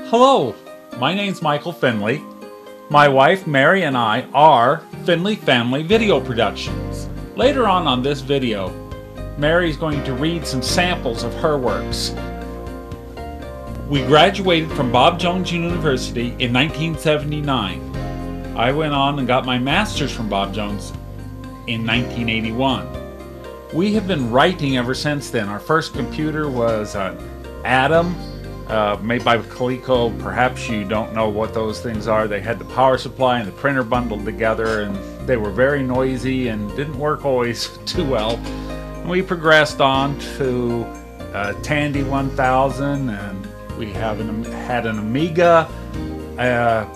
Hello, my name's Michael Findley. My wife Mary and I are Findley Family Video Productions. Later on this video, Mary's going to read some samples of her works. We graduated from Bob Jones University in 1979. I went on and got my master's from Bob Jones in 1981. We have been writing ever since then. Our first computer was an Atom, made by Coleco. Perhaps you don't know what those things are. They had the power supply and the printer bundled together, and they were very noisy and didn't work always too well. And we progressed on to Tandy 1000, and we had an Amiga,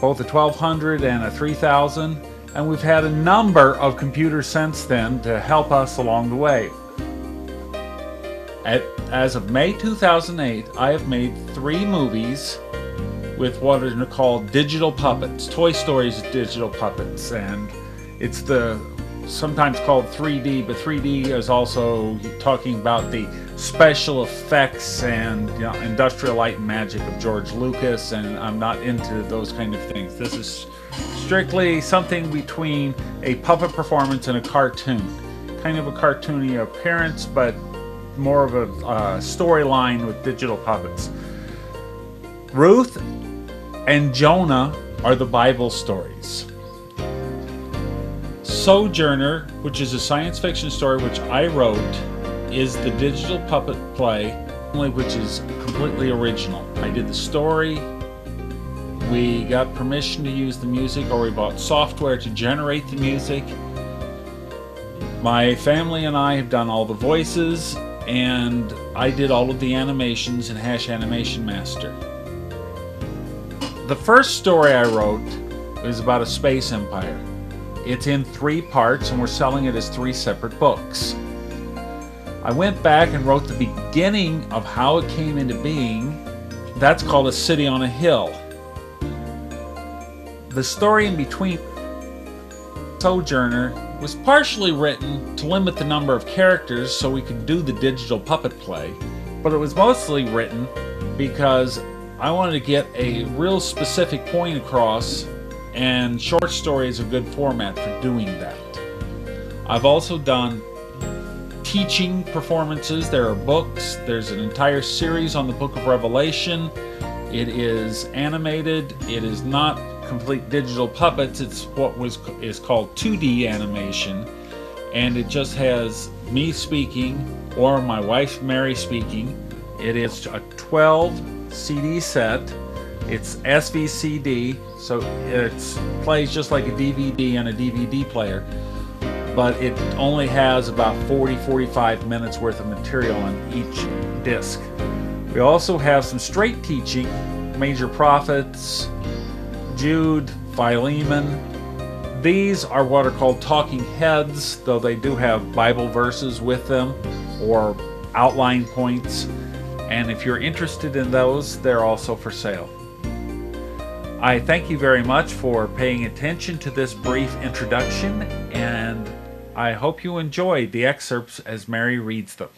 both a 1200 and a 3000, and we've had a number of computers since then to help us along the way. As of May 2008, I have made 3 movies with what are called digital puppets. Toy Story's digital puppets, and it's sometimes called 3D, but 3D is also talking about the special effects and industrial light and magic of George Lucas, and I'm not into those kind of things. This is strictly something between a puppet performance and a cartoon. Kind of a cartoony appearance, but more of a storyline with digital puppets. Ruth and Jonah are the Bible stories. Sojourner, which is a science fiction story which I wrote, is the digital puppet play, which is completely original. I did the story, we got permission to use the music, or we bought software to generate the music. My family and I have done all the voices, and I did all of the animations in Animation Master. The first story I wrote is about a space empire. It's in 3 parts, and we're selling it as 3 separate books. I went back and wrote the beginning of how it came into being. That's called A City on a Hill. The story in between, Sojourner, was partially written to limit the number of characters so we could do the digital puppet play, but it was mostly written because I wanted to get a real specific point across, and short story is a good format for doing that. I've also done teaching performances. There are books. There's an entire series on the Book of Revelation. It is animated. It is not complete digital puppets. It's what is called 2D animation, and it just has me speaking or my wife Mary speaking. It is a 12 CD set. It's SVCD, so it plays just like a DVD and a DVD player, but it only has about 40-45 minutes worth of material on each disc. We also have some straight teaching, Major Prophets, Jude, Philemon. These are what are called talking heads, though they do have Bible verses with them or outline points, and if you're interested in those, they're also for sale. I thank you very much for paying attention to this brief introduction, and I hope you enjoy the excerpts as Mary reads them.